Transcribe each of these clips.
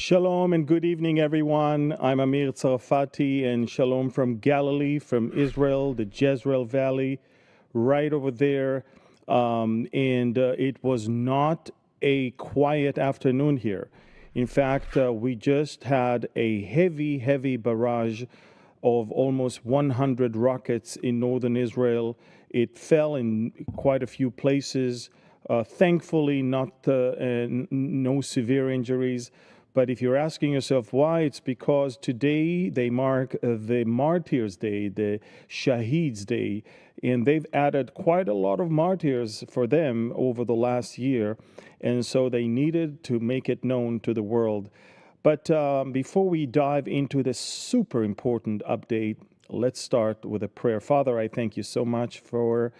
Shalom and good evening, everyone. I'm Amir and shalom from Galilee, from Israel, the Jezreel Valley, right over there. It was not a quiet afternoon here. In fact, we just had a heavy barrage of almost 100 rockets in northern Israel. It fell in quite a few places. Thankfully, no severe injuries. But if you're asking yourself why, it's because today they mark the Martyrs' Day, the Shaheeds' Day, and they've added quite a lot of martyrs for them over the last year, and so they needed to make it known to the world. But before we dive into this super important update, let's start with a prayer. Father, I thank you so much for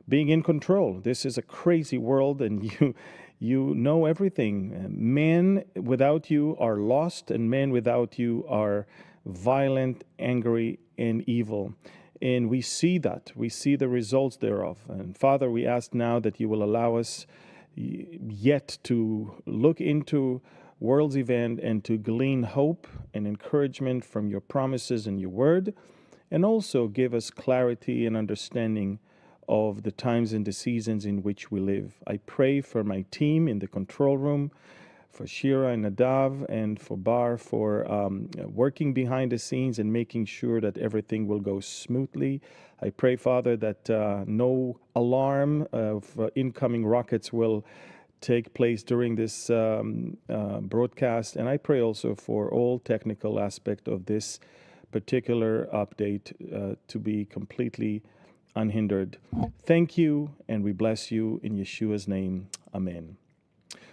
being in control. This is a crazy world, and you know everything. Men without you are lost, and men without you are violent, angry, and evil. And we see that. We see the results thereof. And Father, we ask now that you will allow us yet to look into world's event and to glean hope and encouragement from your promises and your word, and also give us clarity and understanding of the times and the seasons in which we live. I pray for my team in the control room, for Shira and Nadav, and for Bar for working behind the scenes and making sure that everything will go smoothly. I pray, Father, that no alarm of incoming rockets will take place during this broadcast. And I pray also for all technical aspect of this particular update to be completely unhindered. Thank you, and we bless you in Yeshua's name. Amen.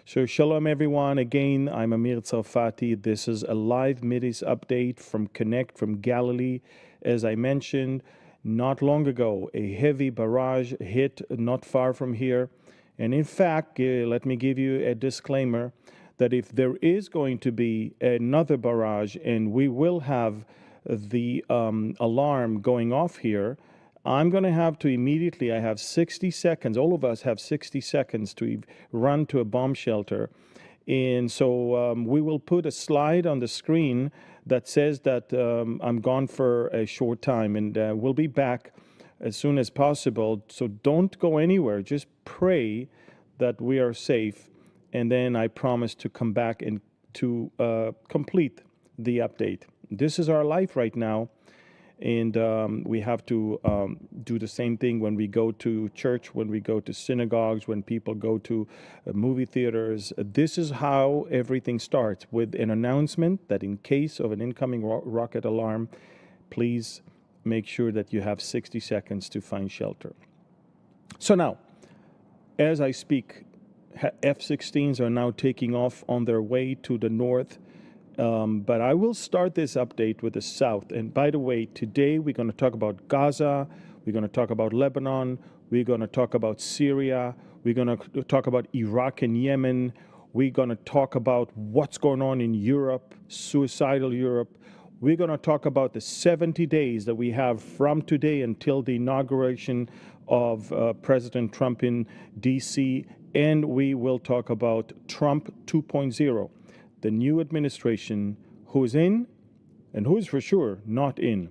So shalom, everyone. Again, I'm Amir Tsarfati. This is a live Mideast update from Connect from Galilee. As I mentioned not long ago, a heavy barrage hit not far from here. And in fact, let me give you a disclaimer that if there is going to be another barrage and we will have the alarm going off here, I'm going to have to immediately, I have 60 seconds, all of us have 60 seconds to run to a bomb shelter. And so we will put a slide on the screen that says that I'm gone for a short time, and we'll be back as soon as possible. So don't go anywhere. Just pray that we are safe, and then I promise to come back and to complete the update. This is our life right now. And we have to do the same thing when we go to church, when we go to synagogues, when people go to movie theaters. This is how everything starts, with an announcement that in case of an incoming rocket alarm, please make sure that you have 60 seconds to find shelter. So now, as I speak, F-16s are now taking off on their way to the north. But I will start this update with the South. And by the way, today we're going to talk about Gaza, we're going to talk about Lebanon, we're going to talk about Syria, we're going to talk about Iraq and Yemen, we're going to talk about what's going on in Europe, suicidal Europe. We're going to talk about the 70 days that we have from today until the inauguration of President Trump in D.C., and we will talk about Trump 2.0. The new administration, who is in and who is for sure not in,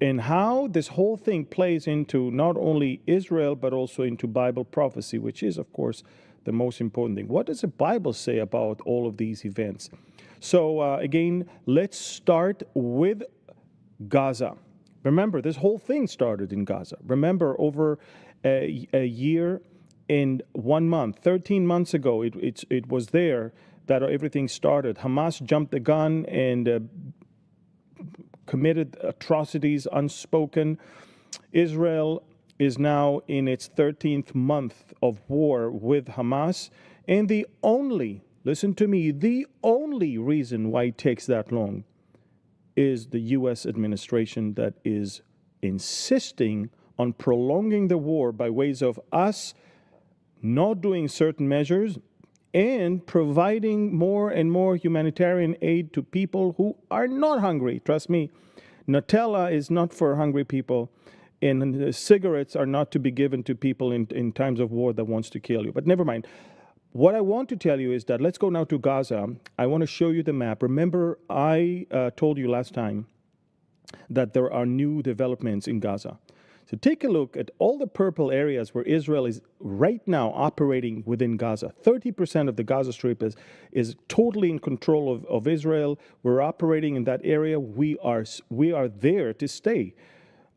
and how this whole thing plays into not only Israel, but also into Bible prophecy, which is, of course, the most important thing. What does the Bible say about all of these events? So again, let's start with Gaza. Remember, this whole thing started in Gaza. Remember, over a year and 1 month, 13 months ago, it was there that everything started. Hamas jumped the gun and committed atrocities unspoken. Israel is now in its 13th month of war with Hamas. And the only, listen to me, the only reason why it takes that long is the U.S. administration that is insisting on prolonging the war by ways of us not doing certain measures and providing more and more humanitarian aid to people who are not hungry. Trust me, Nutella is not for hungry people, and cigarettes are not to be given to people in times of war that wants to kill you. But never mind. What I want to tell you is that let's go now to Gaza. I want to show you the map. Remember, I told you last time that there are new developments in Gaza. So take a look at all the purple areas where Israel is right now operating within Gaza. 30% of the Gaza Strip is totally in control of Israel. We're operating in that area. We are there to stay.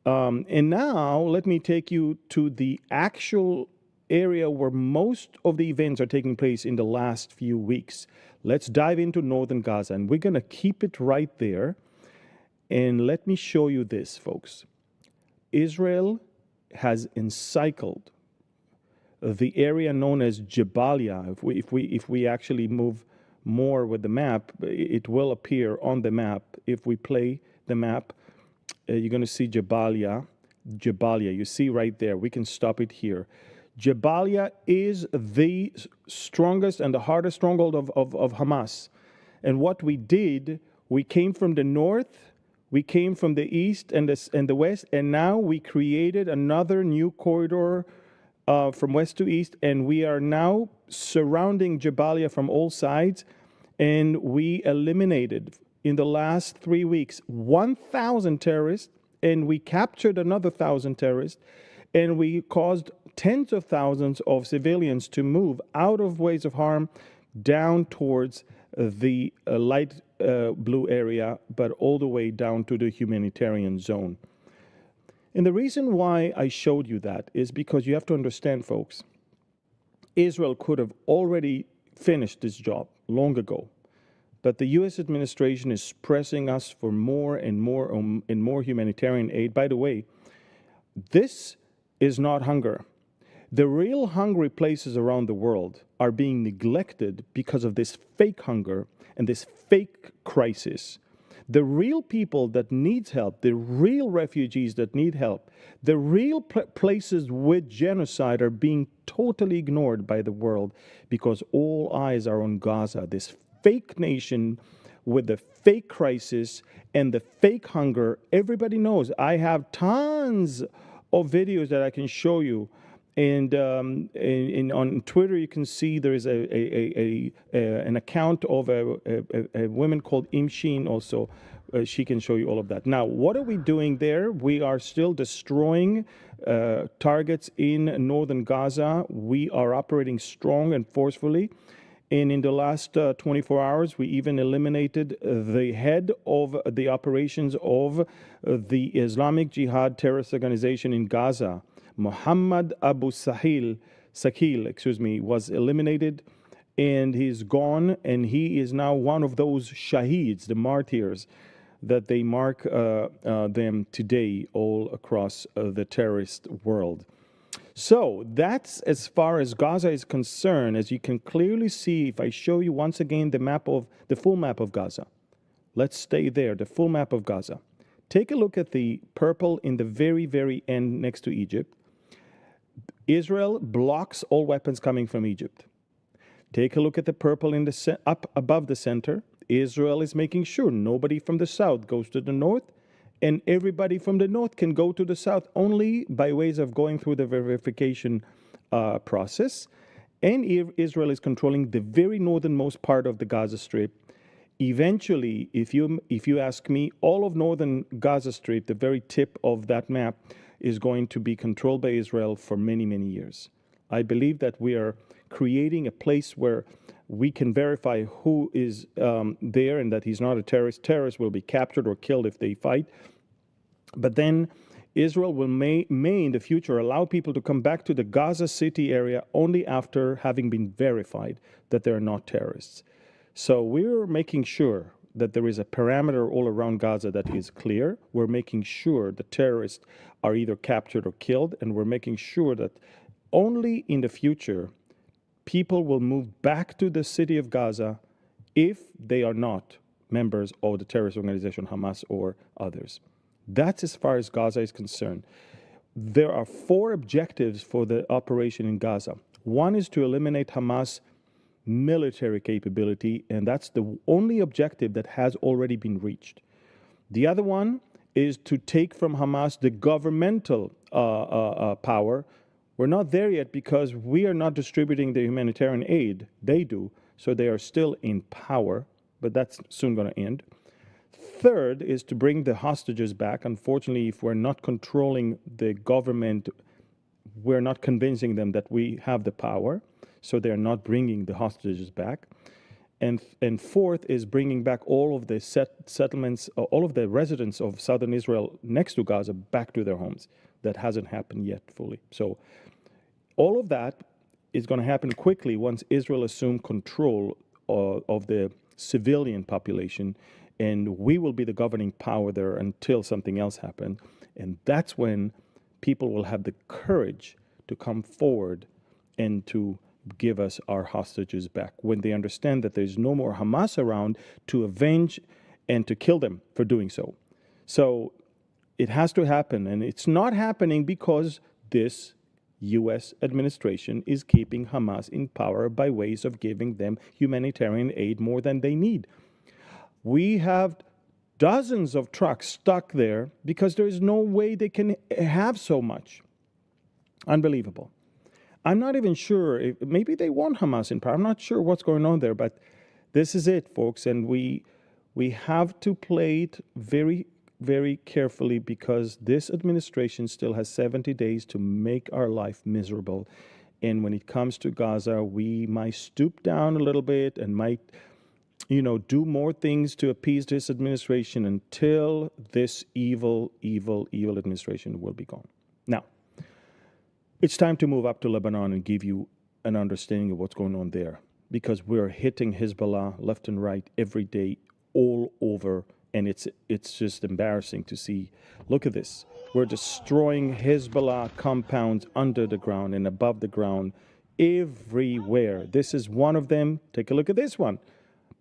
And now let me take you to the actual area where most of the events are taking place in the last few weeks. Let's dive into northern Gaza, and we're going to keep it right there. And let me show you this, folks. Israel has encircled the area known as Jabalia. If we actually move more with the map, it will appear on the map. If we play the map, you're going to see Jabalia. Jabalia, you see right there. We can stop it here. Jabalia is the strongest and the hardest stronghold of Hamas. And what we did, we came from the north, we came from the east and the west, and now we created another new corridor from west to east, and we are now surrounding Jabalia from all sides, and we eliminated in the last 3 weeks 1,000 terrorists, and we captured another 1,000 terrorists, and we caused tens of thousands of civilians to move out of ways of harm down towards the light blue area, but all the way down to the humanitarian zone. And the reason why I showed you that is because you have to understand, folks, Israel could have already finished this job long ago. But the U.S. administration is pressing us for more and more humanitarian aid. By the way, this is not hunger. The real hungry places around the world are being neglected because of this fake hunger and this fake crisis. The real people that need help, the real refugees that need help, the real places with genocide are being totally ignored by the world because all eyes are on Gaza, this fake nation with the fake crisis and the fake hunger. Everybody knows. I have tons of videos that I can show you. And on Twitter, you can see there is an account of a woman called Imshin also. She can show you all of that. Now, what are we doing there? We are still destroying targets in northern Gaza. We are operating strong and forcefully. And in the last 24 hours, we even eliminated the head of the operations of the Islamic Jihad terrorist organization in Gaza. Muhammad Abu Sakil, was eliminated, and he's gone, and he is now one of those shaheeds, the martyrs, that they mark them today all across the terrorist world. So that's as far as Gaza is concerned. As you can clearly see, if I show you once again the full map of Gaza. Let's stay there, the full map of Gaza. Take a look at the purple in the very, very end next to Egypt. Israel blocks all weapons coming from Egypt. Take a look at the purple in the up above the center. Israel is making sure nobody from the south goes to the north, and everybody from the north can go to the south only by ways of going through the verification process. And Israel is controlling the very northernmost part of the Gaza Strip. Eventually, if you ask me, all of northern Gaza Strip, the very tip of that map, is going to be controlled by Israel for many, many years. I believe that we are creating a place where we can verify who is there and that he's not a terrorist. Terrorists will be captured or killed if they fight. But then Israel will may in the future allow people to come back to the Gaza City area only after having been verified that they're not terrorists. So we're making sure that there is a parameter all around Gaza that is clear. We're making sure the terrorists are either captured or killed, and we're making sure that only in the future people will move back to the city of Gaza if they are not members of the terrorist organization Hamas or others. That's as far as Gaza is concerned. There are 4 objectives for the operation in Gaza. One is to eliminate Hamas military capability, and that's the only objective that has already been reached. The other one is to take from Hamas the governmental power, We're not there yet because we are not distributing the humanitarian aid. They do. So they are still in power, but that's soon going to end. Third is to bring the hostages back. Unfortunately, if we're not controlling the government, we're not convincing them that we have the power. So they're not bringing the hostages back. And fourth is bringing back all of the settlements, all of the residents of southern Israel next to Gaza back to their homes. That hasn't happened yet fully. So all of that is going to happen quickly once Israel assumes control of the civilian population, and we will be the governing power there until something else happens. And that's when people will have the courage to come forward and to give us our hostages back, when they understand that there's no more Hamas around to avenge and to kill them for doing so. So it has to happen, and it's not happening because this U.S. administration is keeping Hamas in power by ways of giving them humanitarian aid more than they need. We have dozens of trucks stuck there because there is no way they can have so much. Unbelievable. I'm not even sure if maybe they want Hamas in power. I'm not sure what's going on there, but this is it, folks, and we have to play it very, very carefully because this administration still has 70 days to make our life miserable. And when it comes to Gaza, we might stoop down a little bit and might, do more things to appease this administration until this evil, evil, evil administration will be gone. Now, it's time to move up to Lebanon and give you an understanding of what's going on there, because we're hitting Hezbollah left and right every day all over, and it's just embarrassing to see. Look at this. We're destroying Hezbollah compounds under the ground and above the ground everywhere. This is one of them. Take a look at this one.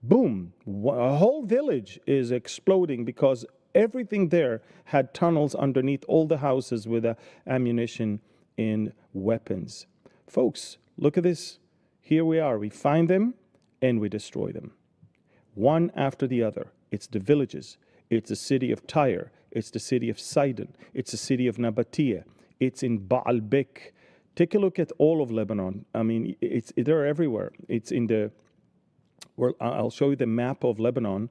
Boom. A whole village is exploding because everything there had tunnels underneath all the houses with ammunition and weapons. Folks, look at this. Here we are. We find them and we destroy them. One after the other. It's the villages. It's the city of Tyre. It's the city of Sidon. It's the city of Nabatea. It's in Baalbek. Take a look at all of Lebanon. I mean, they're everywhere. It's in the... Well, I'll show you the map of Lebanon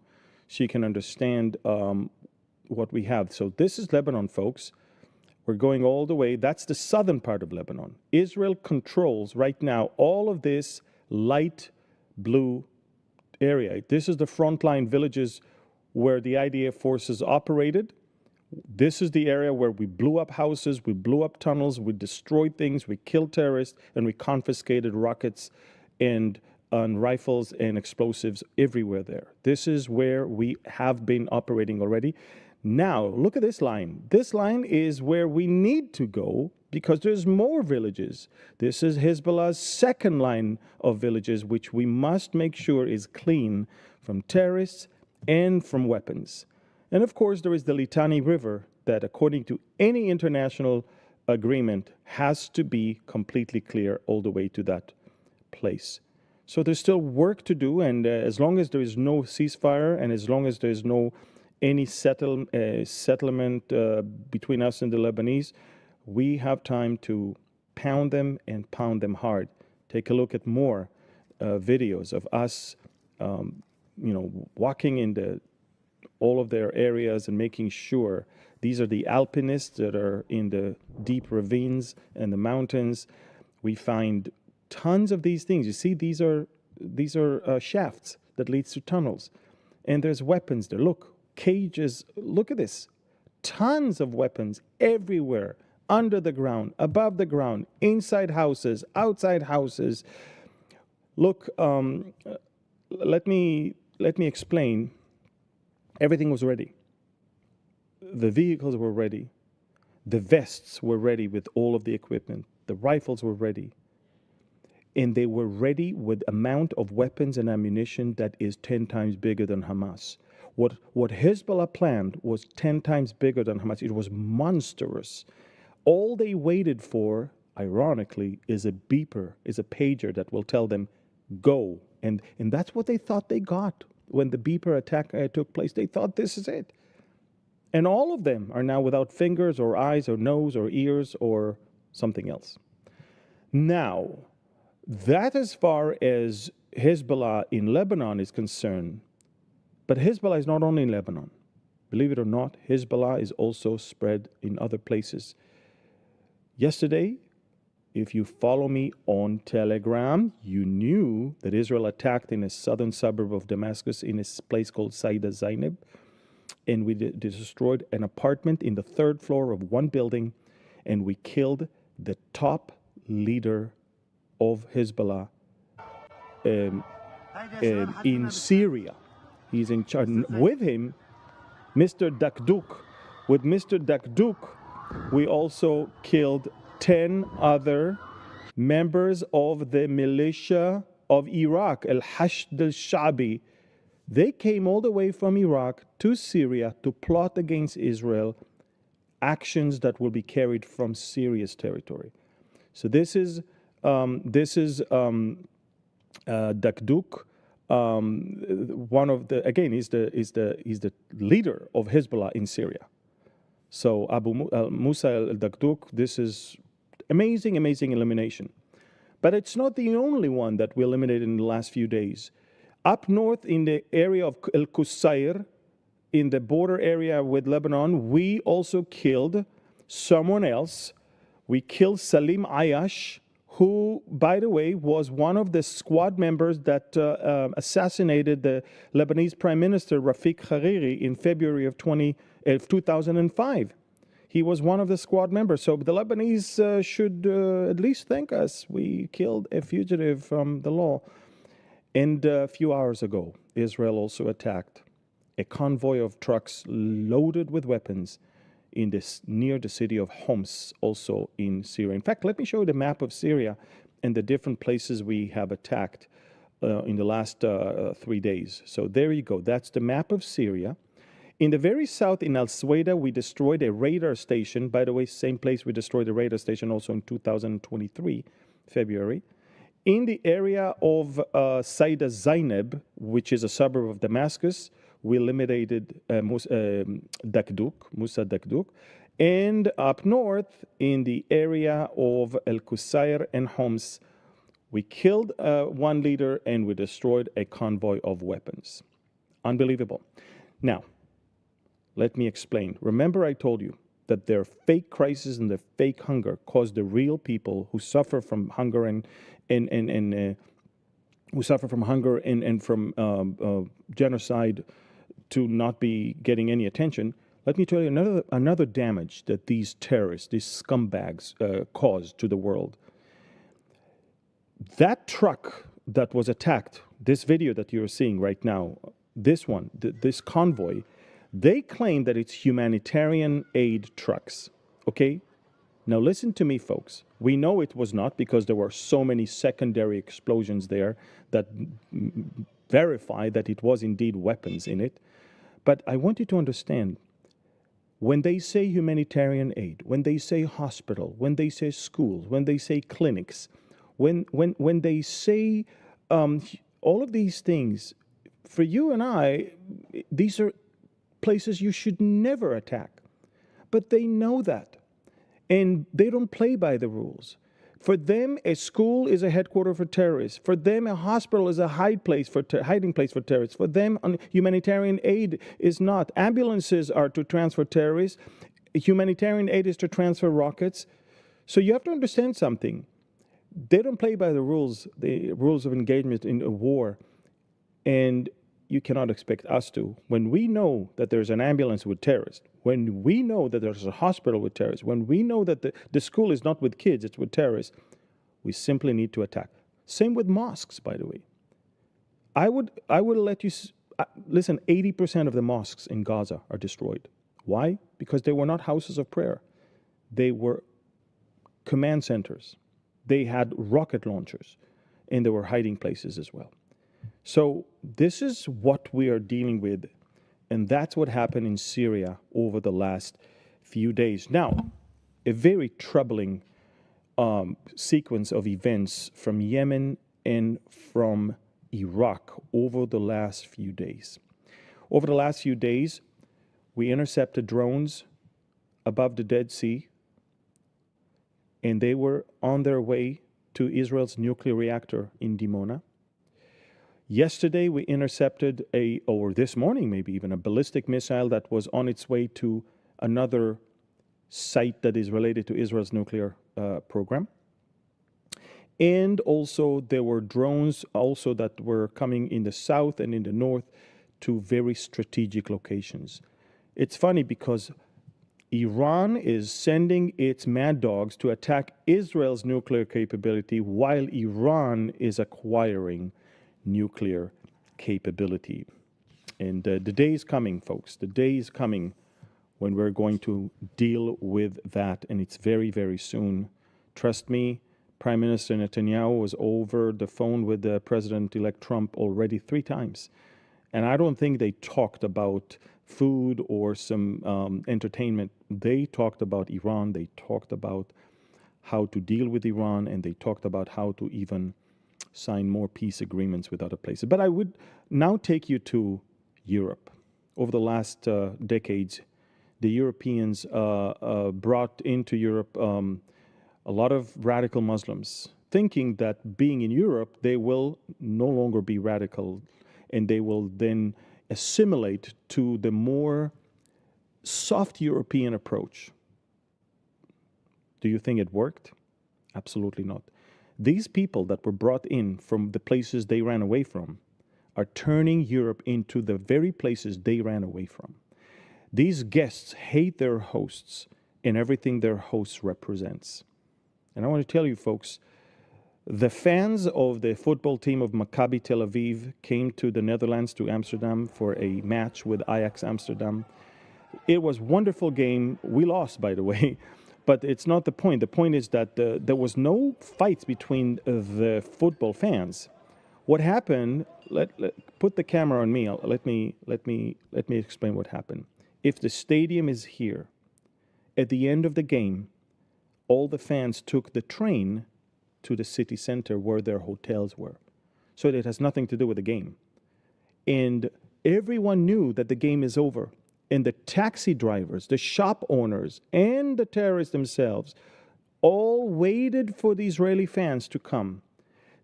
so you can understand what we have. So this is Lebanon, folks. We're going all the way. That's the southern part of Lebanon. Israel controls right now all of this light blue area. This is the frontline villages where the IDF forces operated. This is the area where we blew up houses, we blew up tunnels, we destroyed things, we killed terrorists, and we confiscated rockets and rifles and explosives everywhere there. This is where we have been operating already. Now, look at this line. This line is where we need to go because there's more villages. This is Hezbollah's second line of villages, which we must make sure is clean from terrorists and from weapons. And of course, there is the Litani River that, according to any international agreement, has to be completely clear all the way to that place. So there's still work to do, and as long as there is no ceasefire and as long as there is no any settlement between us and the Lebanese, we have time to pound them and pound them hard. Take a look at more videos of us, walking in all of their areas and making sure. These are the alpinists that are in the deep ravines and the mountains. We find tons of these things. You see, these are shafts that leads to tunnels, and there's weapons there. Look. Cages, look at this. Tons of weapons everywhere, under the ground, above the ground, inside houses, outside houses. Look, let me explain. Everything was ready. The vehicles were ready. The vests were ready with all of the equipment. The rifles were ready. And they were ready with amount of weapons and ammunition that is 10 times bigger than Hamas. What Hezbollah planned was 10 times bigger than Hamas. It was monstrous. All they waited for, ironically, is a beeper, is a pager that will tell them, go. And that's what they thought they got when the beeper attack took place. They thought this is it. And all of them are now without fingers or eyes or nose or ears or something else. Now, that as far as Hezbollah in Lebanon is concerned, but Hezbollah is not only in Lebanon. Believe it or not, Hezbollah is also spread in other places. Yesterday, if you follow me on Telegram, you knew that Israel attacked in a southern suburb of Damascus in a place called Saida Zainab, and we destroyed an apartment in the third floor of one building, and we killed the top leader of Hezbollah in Syria. He's in charge. With him, Mr. Dakduk. With Mr. Dakduk, we also killed 10 other members of the militia of Iraq, Al-Hashd al-Sha'bi. They came all the way from Iraq to Syria to plot against Israel, actions that will be carried from Syria's territory. So this is Dakduk. One of the, again, he's the leader of Hezbollah in Syria. So Musa al-Dakduk, this is amazing elimination. But it's not the only one that we eliminated in the last few days. Up north in the area of El-Qusayr, in the border area with Lebanon, we also killed someone else. We killed Salim Ayash, who, by the way, was one of the squad members that assassinated the Lebanese Prime Minister Rafiq Hariri in February of 2005. He was one of the squad members. So the Lebanese should at least thank us. We killed a fugitive from the law. And a few hours ago, Israel also attacked a convoy of trucks loaded with weapons near the city of Homs, also in Syria. In fact, let me show you the map of Syria and the different places we have attacked in the last 3 days. So there you go. That's the map of Syria. In the very south, in Al-Suwaida, we destroyed a radar station. By the way, same place we destroyed a radar station also in 2023, February. In the area of Saida Zainab, which is a suburb of Damascus, we eliminated Musa Dakduk. And up north, in the area of El-Qusayr and Homs, we killed one leader and we destroyed a convoy of weapons. Unbelievable. Now, let me explain. Remember I told you that their fake crisis and their fake hunger caused the real people who suffer from hunger and from genocide to not be getting any attention. Let me tell you another damage that these terrorists, these scumbags, caused to the world. That truck that was attacked, this video that you're seeing right now, this one, this convoy, they claim that it's humanitarian aid trucks, okay? Now listen to me, folks. We know it was not because there were so many secondary explosions there that verify that it was indeed weapons in it. But I want you to understand, when they say humanitarian aid, when they say hospital, when they say schools, when they say clinics, when they say all of these things, for you and I, these are places you should never attack. But they know that. And they don't play by the rules. For them, a school is a headquarters for terrorists. For them, a hospital is a hiding place for terrorists. For them, humanitarian aid is not. Ambulances are to transfer terrorists. Humanitarian aid is to transfer rockets. So you have to understand something. They don't play by the rules of engagement in a war. And you cannot expect us to. When we know that there's an ambulance with terrorists, when we know that there's a hospital with terrorists, when we know that the school is not with kids, it's with terrorists, we simply need to attack. Same with mosques, by the way. I would let you, listen, 80% of the mosques in Gaza are destroyed. Why? Because they were not houses of prayer. They were command centers. They had rocket launchers, and they were hiding places as well. So this is what we are dealing with, and that's what happened in Syria over the last few days. Now, a very troubling sequence of events from Yemen and from Iraq over the last few days. Over the last few days, we intercepted drones above the Dead Sea, and they were on their way to Israel's nuclear reactor in Dimona. Yesterday, we intercepted or this morning maybe even, a ballistic missile that was on its way to another site that is related to Israel's nuclear program. And also, there were drones also that were coming in the south and in the north to very strategic locations. It's funny because Iran is sending its mad dogs to attack Israel's nuclear capability while Iran is acquiring nuclear capability. And the day is coming, folks. The day is coming when we're going to deal with that, and it's very, very soon. Trust me, Prime Minister Netanyahu was over the phone with the President-elect Trump already 3 times. And I don't think they talked about food or some entertainment. They talked about Iran. They talked about how to deal with Iran, and they talked about how to even sign more peace agreements with other places. But I would now take you to Europe. Over the last decades, the Europeans brought into Europe a lot of radical Muslims, thinking that being in Europe, they will no longer be radical, and they will then assimilate to the more soft European approach. Do you think it worked? Absolutely not. These people that were brought in from the places they ran away from are turning Europe into the very places they ran away from. These guests hate their hosts and everything their hosts represents. And I want to tell you, folks, the fans of the football team of Maccabi Tel Aviv came to the Netherlands, to Amsterdam, for a match with Ajax Amsterdam. It was a wonderful game. We lost, by the way, but it's not the point. The point is that there was no fights between the football fans. What happened? Put the camera on me. Let me explain what happened. If the stadium is here, at the end of the game, all the fans took the train to the city center where their hotels were. So it has nothing to do with the game. And everyone knew that the game is over. And the taxi drivers, the shop owners, and the terrorists themselves all waited for the Israeli fans to come.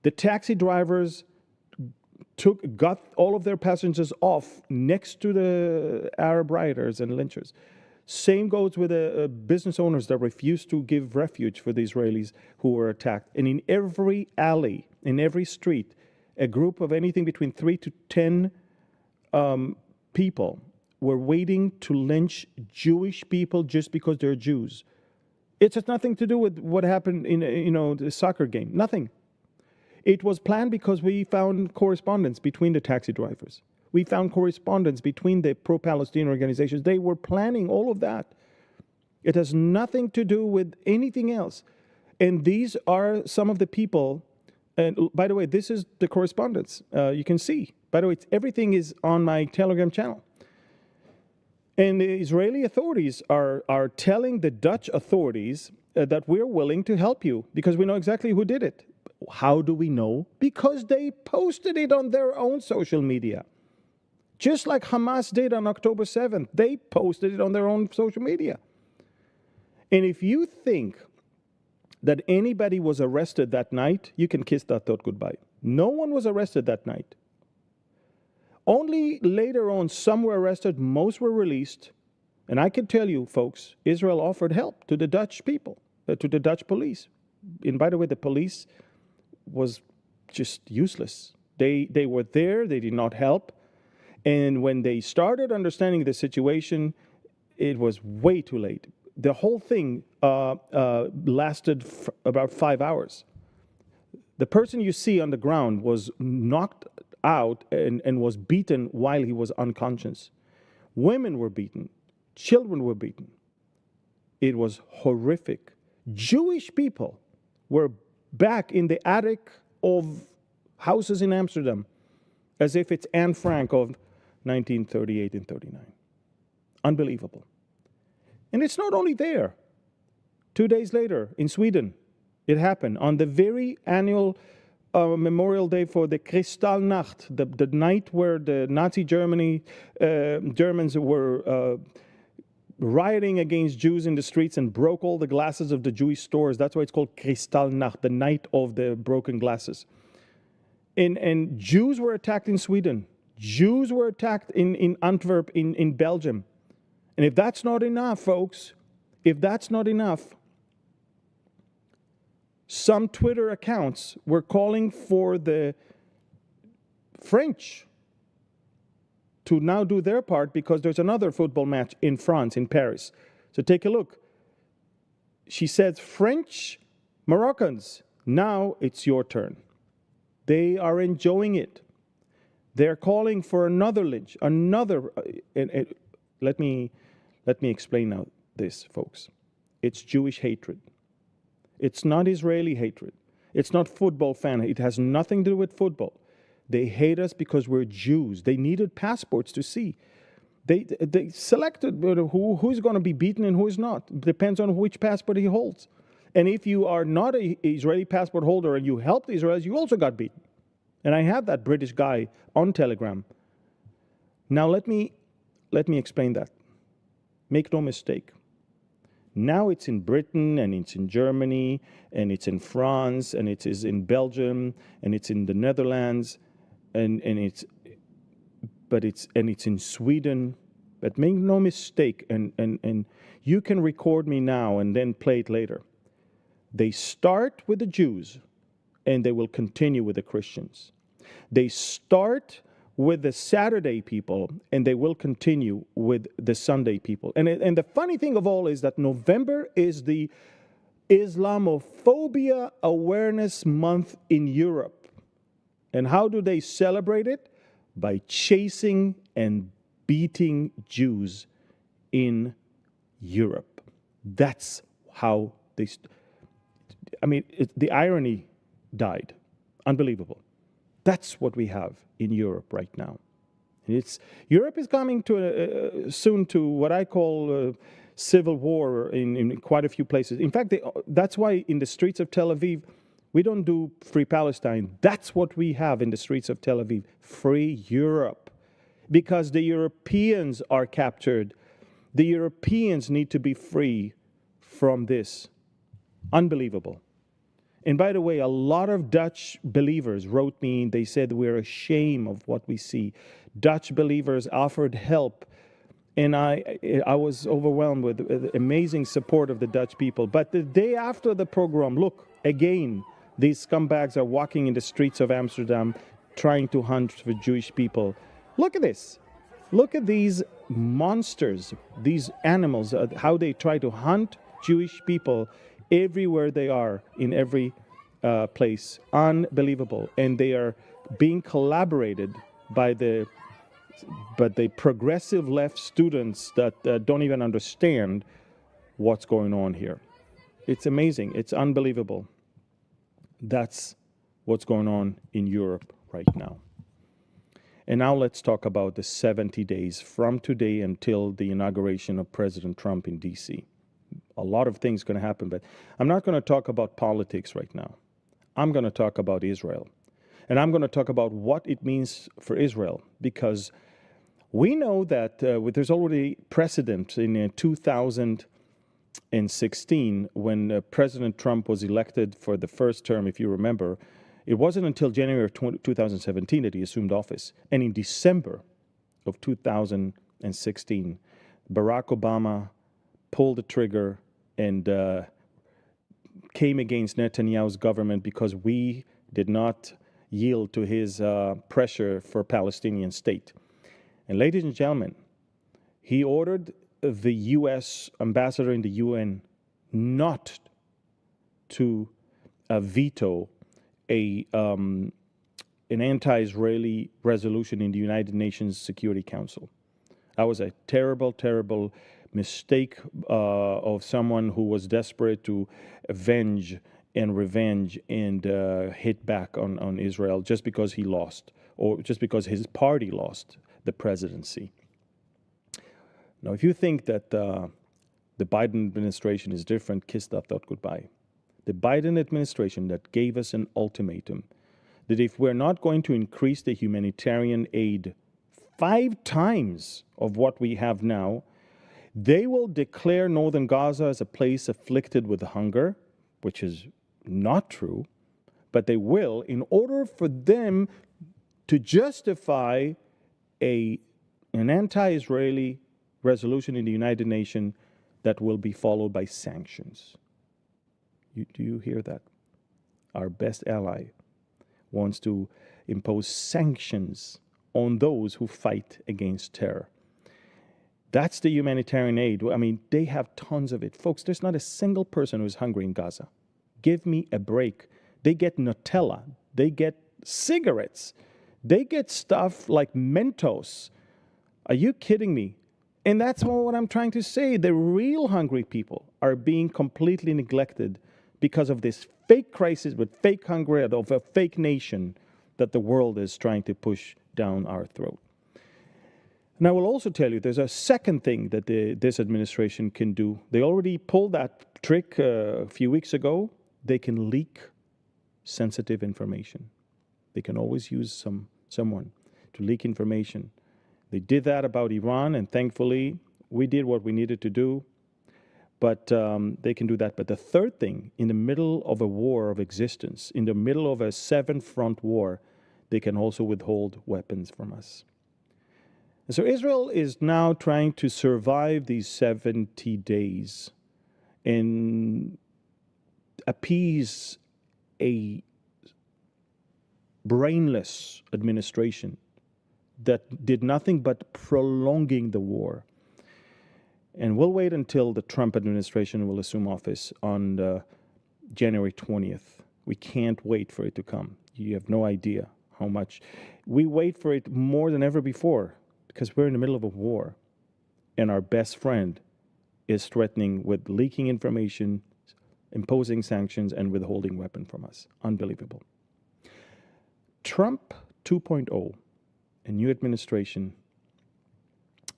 The taxi drivers got all of their passengers off next to the Arab rioters and lynchers. Same goes with the business owners that refused to give refuge for the Israelis who were attacked. And in every alley, in every street, a group of anything between 3 to 10 people were waiting to lynch Jewish people just because they're Jews. It has nothing to do with what happened in the soccer game. Nothing. It was planned because we found correspondence between the taxi drivers. We found correspondence between the pro-Palestinian organizations. They were planning all of that. It has nothing to do with anything else. And these are some of the people. And by the way, this is the correspondence. You can see. By the way, everything is on my Telegram channel. And the Israeli authorities are telling the Dutch authorities that we're willing to help you because we know exactly who did it. How do we know? Because they posted it on their own social media. Just like Hamas did on October 7th, they posted it on their own social media. And if you think that anybody was arrested that night, you can kiss that thought goodbye. No one was arrested that night. Only later on, some were arrested, most were released. And I can tell you, folks, Israel offered help to the Dutch people, to the Dutch police. And by the way, the police was just useless. They were there, they did not help. And when they started understanding the situation, it was way too late. The whole thing lasted about 5 hours. The person you see on the ground was knocked out and was beaten while he was unconscious. Women were beaten. Children were beaten. It was horrific. Jewish people were back in the attic of houses in Amsterdam as if it's Anne Frank of 1938 and 39. Unbelievable. And it's not only there. 2 days later, in Sweden, it happened on the very annual Memorial Day for the Kristallnacht, the night where the Nazi Germans were rioting against Jews in the streets and broke all the glasses of the Jewish stores. That's why it's called Kristallnacht, the night of the broken glasses. And Jews were attacked in Sweden. Jews were attacked in Antwerp, in Belgium. And if that's not enough, folks, if that's not enough, some Twitter accounts were calling for the French to now do their part because there's another football match in France, in Paris. So take a look. She says, French Moroccans, now it's your turn. They are enjoying it. They're calling for another lynch, let me explain now this, folks. It's Jewish hatred. It's not Israeli hatred. It's not football fan. It has nothing to do with football. They hate us because we're Jews. They needed passports to see. They selected who's going to be beaten and who is not. Depends on which passport he holds. And if you are not an Israeli passport holder and you helped the Israelis, you also got beaten. And I have that British guy on Telegram. Now let me explain that. Make no mistake. Now it's in Britain, and it's in Germany, and it's in France, and it is in Belgium, and it's in the Netherlands, and it's in Sweden. But make no mistake, and you can record me now and then play it later. They start with the Jews, and they will continue with the Christians. They start with the Saturday people, and they will continue with the Sunday people. And the funny thing of all is that November is the Islamophobia Awareness Month in Europe. And how do they celebrate it? By chasing and beating Jews in Europe. That's how they... the irony died. Unbelievable. That's what we have in Europe right now. Europe is coming to soon to what I call civil war in quite a few places. In fact, that's why in the streets of Tel Aviv, we don't do Free Palestine. That's what we have in the streets of Tel Aviv, Free Europe. Because the Europeans are captured. The Europeans need to be free from this. Unbelievable. And by the way, a lot of Dutch believers wrote me, they said we're ashamed of what we see. Dutch believers offered help, and I was overwhelmed with the amazing support of the Dutch people. But the day after the pogrom, look, again, these scumbags are walking in the streets of Amsterdam trying to hunt for Jewish people. Look at this. Look at these monsters, these animals, how they try to hunt Jewish people everywhere they are, in every place. Unbelievable. And they are being collaborated by the progressive left students that don't even understand what's going on here. It's amazing. It's unbelievable. That's what's going on in Europe right now. And now let's talk about the 70 days from today until the inauguration of President Trump in D.C. A lot of things going to happen, but I'm not going to talk about politics right now. I'm going to talk about Israel. And I'm going to talk about what it means for Israel, because we know that there's already precedent in 2016 when President Trump was elected for the first term, if you remember. It wasn't until January of 2017 that he assumed office. And in December of 2016, Barack Obama pulled the trigger and came against Netanyahu's government because we did not yield to his pressure for Palestinian state. And ladies and gentlemen, he ordered the U.S. ambassador in the UN not to veto an anti-Israeli resolution in the United Nations Security Council. That was a terrible, terrible mistake of someone who was desperate to avenge and revenge and hit back on Israel just because he lost, or just because his party lost the presidency. Now, if you think that the Biden administration is different, kiss that thought goodbye. The Biden administration that gave us an ultimatum that if we're not going to increase the humanitarian aid 5 times of what we have now, They will declare northern Gaza as a place afflicted with hunger, which is not true, but they will, in order for them to justify an anti-Israeli resolution in the United Nations that will be followed by sanctions. Do you hear that? Our best ally wants to impose sanctions on those who fight against terror. That's the humanitarian aid. I mean, they have tons of it. Folks, there's not a single person who's hungry in Gaza. Give me a break. They get Nutella. They get cigarettes. They get stuff like Mentos. Are you kidding me? And that's what I'm trying to say. The real hungry people are being completely neglected because of this fake crisis with fake hunger of a fake nation that the world is trying to push down our throat. And I will also tell you there's a second thing that this administration can do. They already pulled that trick a few weeks ago. They can leak sensitive information. They can always use someone to leak information. They did that about Iran, and thankfully we did what we needed to do. But they can do that. But the third thing, in the middle of a war of existence, in the middle of a 7-front war, they can also withhold weapons from us. And so Israel is now trying to survive these 70 days and appease a brainless administration that did nothing but prolonging the war. And we'll wait until the Trump administration will assume office on January 20th. We can't wait for it to come. You have no idea how much. We wait for it more than ever before because we're in the middle of a war. And our best friend is threatening with leaking information, imposing sanctions, and withholding weapons from us. Unbelievable. Trump 2.0, a new administration,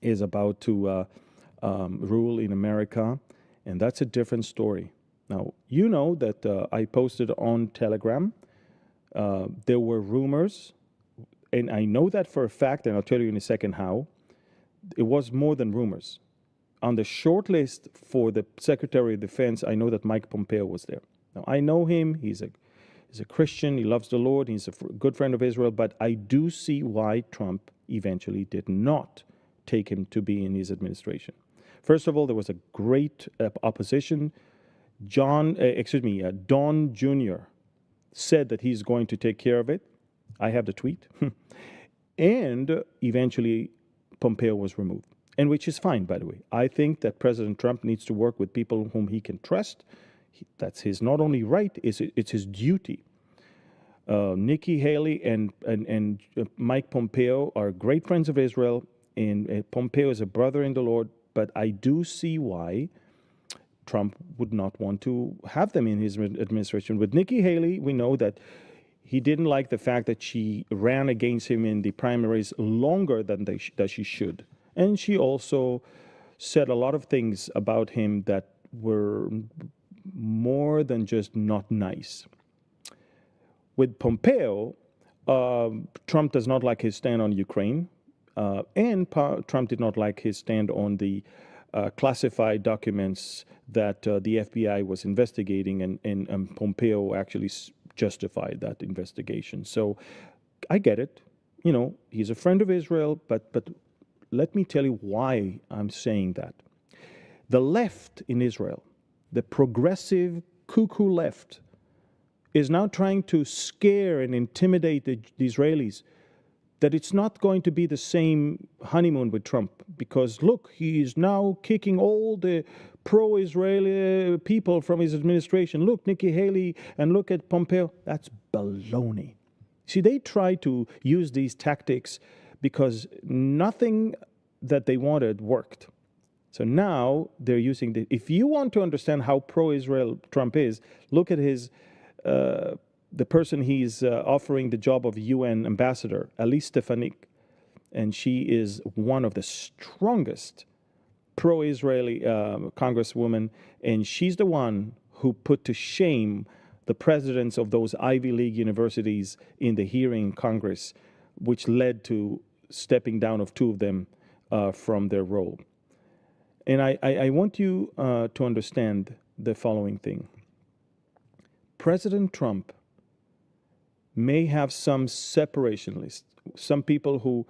is about to rule in America, and that's a different story. Now, you know that I posted on Telegram. There were rumors, and I know that for a fact, and I'll tell you in a second how. It was more than rumors. On the short list for the Secretary of Defense, I know that Mike Pompeo was there. Now, I know him. He's a Christian. He loves the Lord. He's a good friend of Israel. But I do see why Trump eventually did not take him to be in his administration. First of all, there was a great opposition. Don Jr. said that he's going to take care of it. I have the tweet. And eventually, Pompeo was removed, and which is fine, by the way. I think that President Trump needs to work with people whom he can trust. That's his not only right, it's his duty. Nikki Haley and Mike Pompeo are great friends of Israel, and Pompeo is a brother in the Lord, but I do see why Trump would not want to have them in his administration. With Nikki Haley, we know that he didn't like the fact that she ran against him in the primaries longer than that she should. And she also said a lot of things about him that were more than just not nice. With Pompeo, Trump does not like his stand on Ukraine, and Trump did not like his stand on the classified documents that the FBI was investigating, and Pompeo actually justified that investigation. So I get it. You know, he's a friend of Israel, but let me tell you why I'm saying that. The left in Israel, the progressive cuckoo left, is now trying to scare and intimidate the Israelis that it's not going to be the same honeymoon with Trump, because look, he is now kicking all the pro-Israeli people from his administration. Look, Nikki Haley, and look at Pompeo. That's baloney. See, they try to use these tactics because nothing that they wanted worked. So now they're using if you want to understand how pro-Israel Trump is, look at his the person he's offering the job of UN ambassador, Elise Stefanik, and she is one of the strongest pro-Israeli congresswomen, and she's the one who put to shame the presidents of those Ivy League universities in the hearing in Congress, which led to stepping down of two of them from their role. And I want you to understand the following thing. President Trump may have some separationists, some people who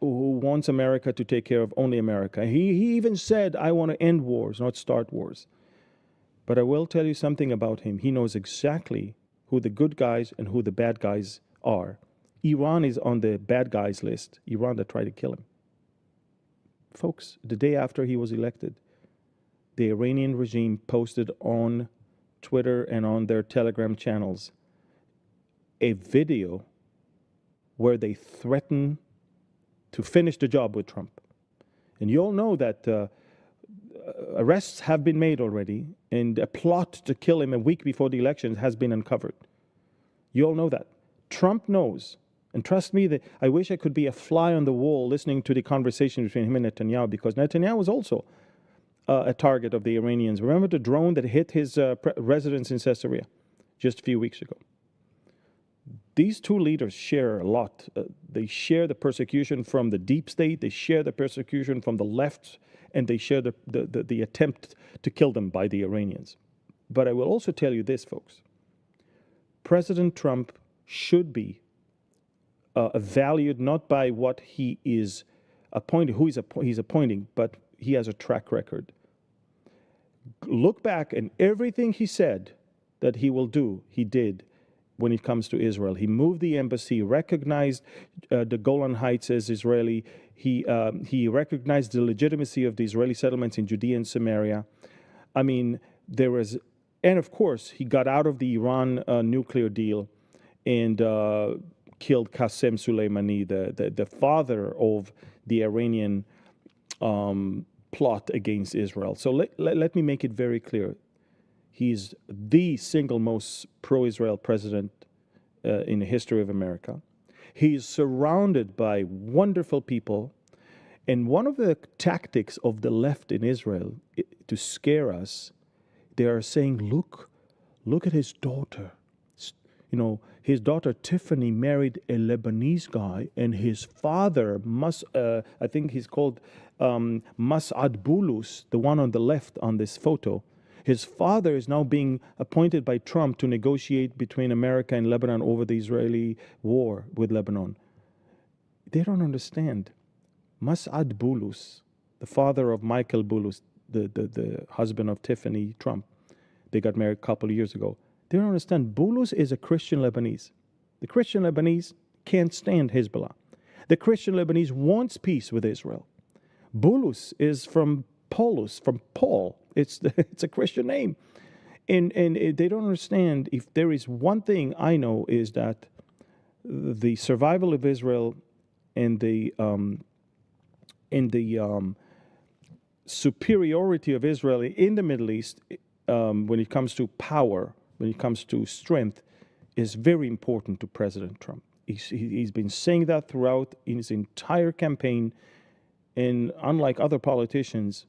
wants America to take care of only America. He even said, I want to end wars, not start wars. But I will tell you something about him. He knows exactly who the good guys and who the bad guys are. Iran is on the bad guys list. Iran that tried to kill him. Folks, the day after he was elected, the Iranian regime posted on Twitter and on their Telegram channels a video where they threaten to finish the job with Trump. And you all know that arrests have been made already, and a plot to kill him a week before the election has been uncovered. You all know that. Trump knows. And trust me, that I wish I could be a fly on the wall listening to the conversation between him and Netanyahu, because Netanyahu was also a target of the Iranians. Remember the drone that hit his residence in Caesarea just a few weeks ago? These two leaders share a lot. They share the persecution from the deep state, they share the persecution from the left, and they share the attempt to kill them by the Iranians. But I will also tell you this, folks. President Trump should be valued not by what he is appointing, who he's appointing, but he has a track record. Look back, and everything he said that he will do, he did when it comes to Israel. He moved the embassy, recognized the Golan Heights as Israeli. He recognized the legitimacy of the Israeli settlements in Judea and Samaria. I mean, and of course, he got out of the Iran nuclear deal and killed Qasem Soleimani, the father of the Iranian plot against Israel. So let me make it very clear. He's the single most pro-Israel president in the history of America. He is surrounded by wonderful people. And one of the tactics of the left in Israel to scare us, they are saying, look at his daughter. You know, his daughter Tiffany married a Lebanese guy, and his father, I think he's called Mas'ad Bulus, the one on the left on this photo. His father is now being appointed by Trump to negotiate between America and Lebanon over the Israeli war with Lebanon. They don't understand. Mas'ad Bulus, the father of Michael Bulus, the husband of Tiffany Trump, they got married a couple of years ago. They don't understand. Bulus is a Christian Lebanese. The Christian Lebanese can't stand Hezbollah. The Christian Lebanese wants peace with Israel. Bulus is from Paulus, from Paul. It's a Christian name. And they don't understand. If there is one thing I know, is that the survival of Israel and the superiority of Israel in the Middle East, when it comes to power, when it comes to strength, is very important to President Trump. He's been saying that throughout in his entire campaign, and unlike other politicians,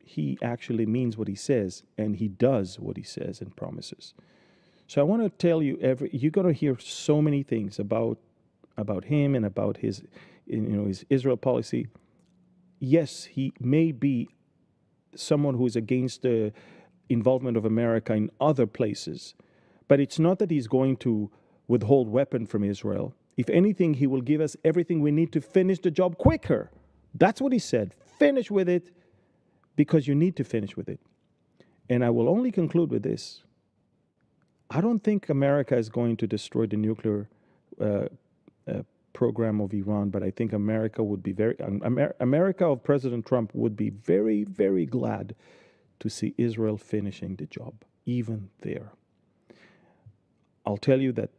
he actually means what he says, and he does what he says and promises. So I want to tell you, you're going to hear so many things about him and about his Israel policy. Yes, he may be someone who is against the involvement of America in other places, but it's not that he's going to withhold weapons from Israel. If anything, he will give us everything we need to finish the job quicker. That's what he said. Finish with it, because you need to finish with it. And I will only conclude with this. I don't think America is going to destroy the nuclear program of Iran, but I think America of President Trump would be very, very glad to see Israel finishing the job, even there. I'll tell you that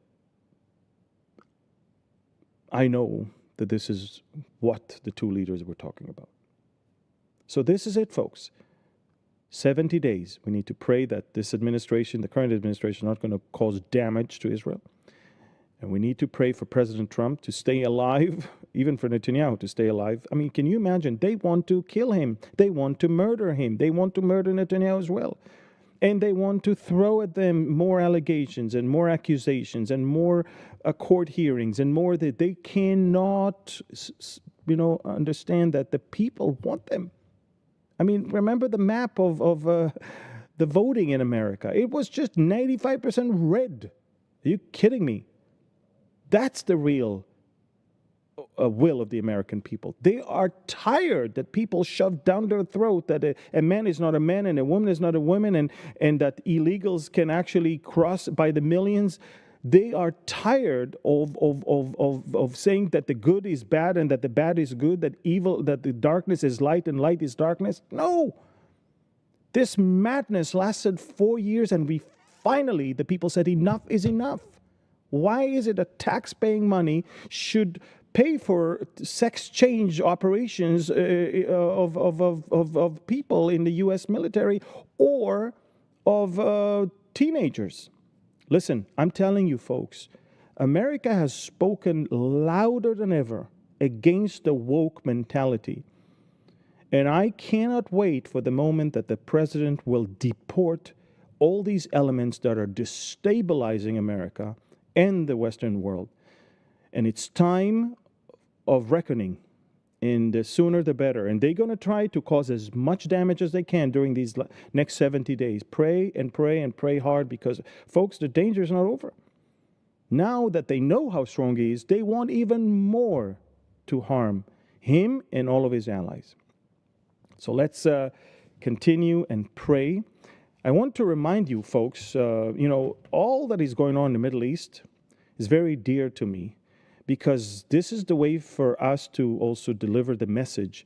I know that this is what the two leaders were talking about. So this is it, folks. 70 days. We need to pray that this administration, the current administration, is not going to cause damage to Israel. And we need to pray for President Trump to stay alive, even for Netanyahu to stay alive. I mean, can you imagine? They want to kill him. They want to murder him. They want to murder Netanyahu as well. And they want to throw at them more allegations and more accusations and more court hearings and more that they cannot, understand that the people want them. I mean, remember the map of the voting in America? It was just 95% red. Are you kidding me? That's the real will of the American people. They are tired that people shove down their throat that a man is not a man and a woman is not a woman, and that illegals can actually cross by the millions. They are tired of saying that the good is bad and that the bad is good, that the darkness is light and light is darkness. No. This madness lasted 4 years, and the people said enough is enough. Why is it that tax-paying money should pay for sex change operations of people in the U.S. military or of teenagers? Listen, I'm telling you, folks, America has spoken louder than ever against the woke mentality. And I cannot wait for the moment that the president will deport all these elements that are destabilizing America and the Western world. And it's time of reckoning, and the sooner the better. And they're going to try to cause as much damage as they can during these next 70 days. Pray and pray and pray hard, because, folks, the danger is not over. Now that they know how strong he is, they want even more to harm him and all of his allies. So let's continue and pray. I want to remind you, folks, all that is going on in the Middle East is very dear to me, because this is the way for us to also deliver the message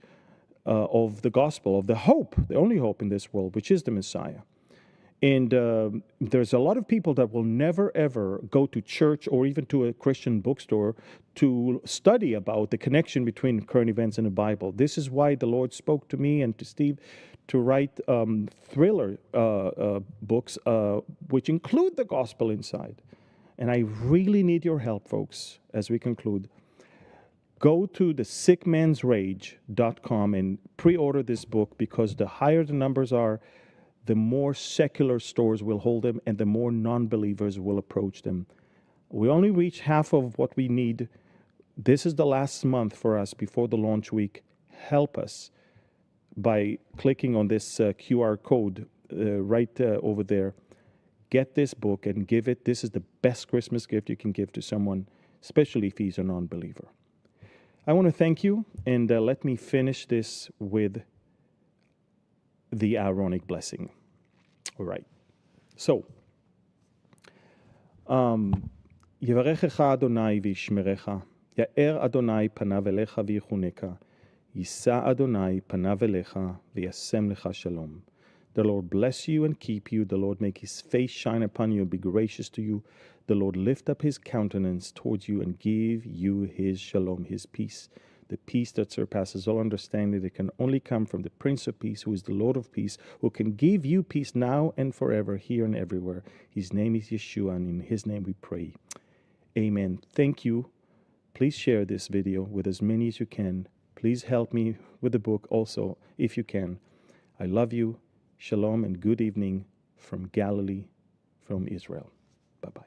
of the gospel, of the hope, the only hope in this world, which is the Messiah. And there's a lot of people that will never, ever go to church or even to a Christian bookstore to study about the connection between current events and the Bible. This is why the Lord spoke to me and to Steve to write thriller books, which include the gospel inside. And I really need your help, folks, as we conclude. Go to the sickmansrage.com and pre-order this book, because the higher the numbers are, the more secular stores will hold them and the more non-believers will approach them. We only reach half of what we need. This is the last month for us before the launch week. Help us by clicking on this QR code right over there. Get this book and give it. This is the best Christmas gift you can give to someone, especially if he's a non-believer. I want to thank you, and let me finish this with the Aaronic blessing. All right. So, יברכך אדוני וישמרך, יאר אדוני פניו אליך ויחונך, יישא אדוני פניו אליך וישם לך שלום. The Lord bless you and keep you. The Lord make his face shine upon you and be gracious to you. The Lord lift up his countenance towards you and give you his shalom, his peace. The peace that surpasses all understanding, that can only come from the Prince of Peace, who is the Lord of Peace, who can give you peace now and forever, here and everywhere. His name is Yeshua, and in his name we pray. Amen. Thank you. Please share this video with as many as you can. Please help me with the book also, if you can. I love you. Shalom and good evening from Galilee, from Israel. Bye-bye.